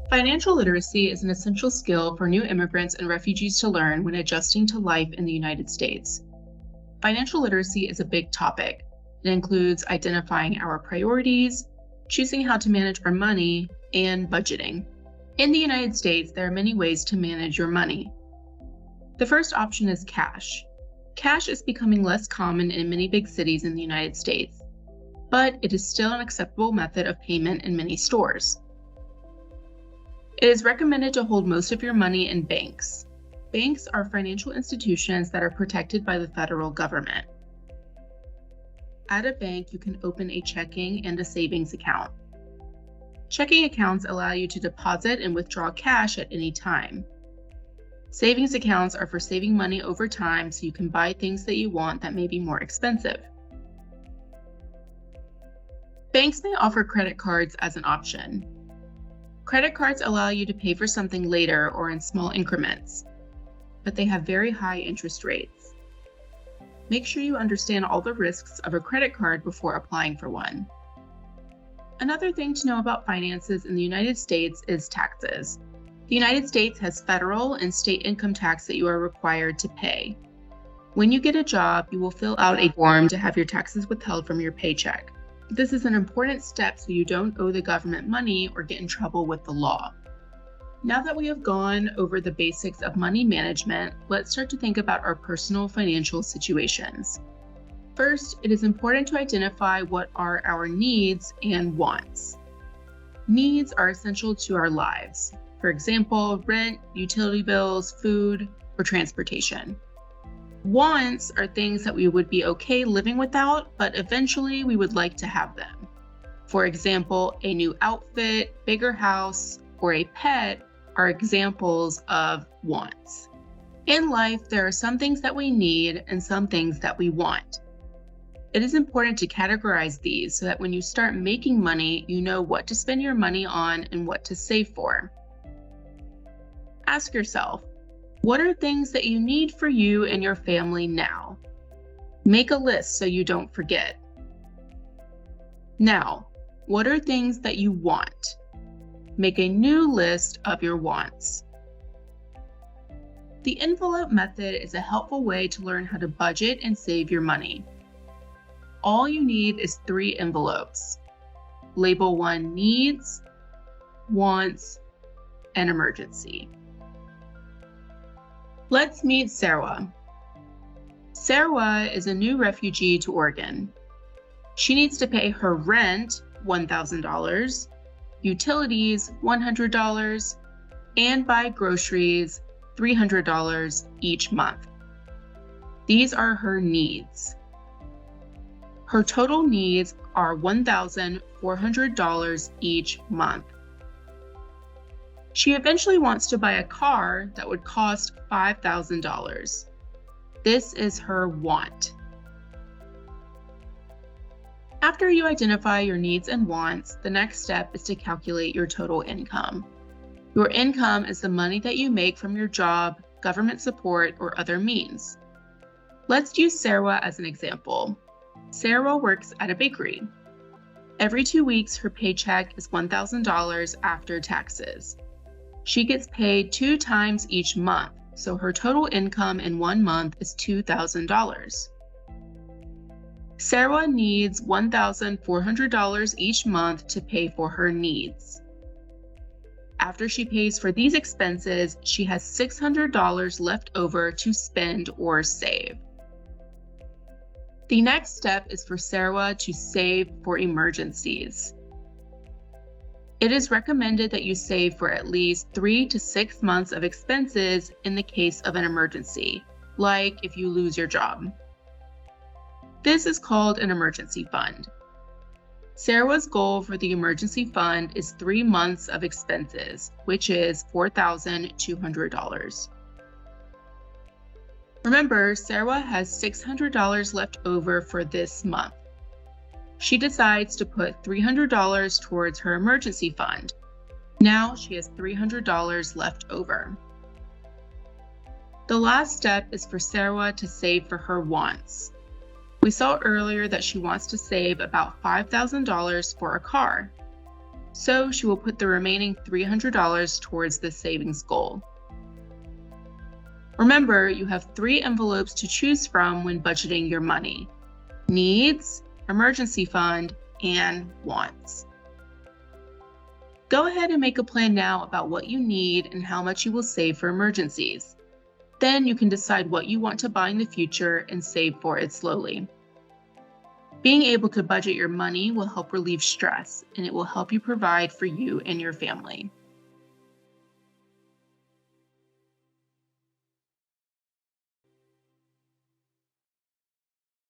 Financial literacy is an essential skill for new immigrants and refugees to learn when adjusting to life in the United States. Financial literacy is a big topic. It includes identifying our priorities, choosing how to manage our money, and budgeting. In the United States, there are many ways to manage your money. The first option is cash. Cash is becoming less common in many big cities in the United States, but it is still an acceptable method of payment in many stores. It is recommended to hold most of your money in banks. Banks are financial institutions that are protected by the federal government. At a bank, you can open a checking and a savings account. Checking accounts allow you to deposit and withdraw cash at any time. Savings accounts are for saving money over time so you can buy things that you want that may be more expensive. Banks may offer credit cards as an option. Credit cards allow you to pay for something later or in small increments, but they have very high interest rates. Make sure you understand all the risks of a credit card before applying for one. Another thing to know about finances in the United States is taxes. The United States has federal and state income tax that you are required to pay. When you get a job, you will fill out a form to have your taxes withheld from your paycheck. This is an important step so you don't owe the government money or get in trouble with the law. Now that we have gone over the basics of money management, let's start to think about our personal financial situations. First, it is important to identify what are our needs and wants. Needs are essential to our lives. For example, rent, utility bills, food, or transportation. Wants are things that we would be okay living without, but eventually we would like to have them. For example, a new outfit, bigger house, or a pet are examples of wants. In life, there are some things that we need and some things that we want. It is important to categorize these so that when you start making money, you know what to spend your money on and what to save for. Ask yourself, what are things that you need for you and your family now? Make a list so you don't forget. Now, what are things that you want? Make a new list of your wants. The envelope method is a helpful way to learn how to budget and save your money. All you need is 3 envelopes. Label 1 needs, wants, and emergency. Let's meet Sarah. Sarah is a new refugee to Oregon. She needs to pay her rent, $1,000, utilities, $100, and buy groceries, $300 each month. These are her needs. Her total needs are $1,400 each month. She eventually wants to buy a car that would cost $5,000. This is her want. After you identify your needs and wants, the next step is to calculate your total income. Your income is the money that you make from your job, government support, or other means. Let's use Sarah as an example. Sarah works at a bakery. Every 2 weeks, her paycheck is $1,000 after taxes. She gets paid 2 times each month, so her total income in 1 month is $2,000. Sarah needs $1,400 each month to pay for her needs. After she pays for these expenses, she has $600 left over to spend or save. The next step is for Sarah to save for emergencies. It is recommended that you save for at least 3 to 6 months of expenses in the case of an emergency, like if you lose your job. This is called an emergency fund. Sarah's goal for the emergency fund is 3 months of expenses, which is $4,200. Remember, Sarah has $600 left over for this month. She decides to put $300 towards her emergency fund. Now she has $300 left over. The last step is for Sarah to save for her wants. We saw earlier that she wants to save about $5,000 for a car. So she will put the remaining $300 towards the savings goal. Remember, you have 3 envelopes to choose from when budgeting your money: needs, emergency fund, and wants. Go ahead and make a plan now about what you need and how much you will save for emergencies. Then you can decide what you want to buy in the future and save for it slowly. Being able to budget your money will help relieve stress, and it will help you provide for you and your family.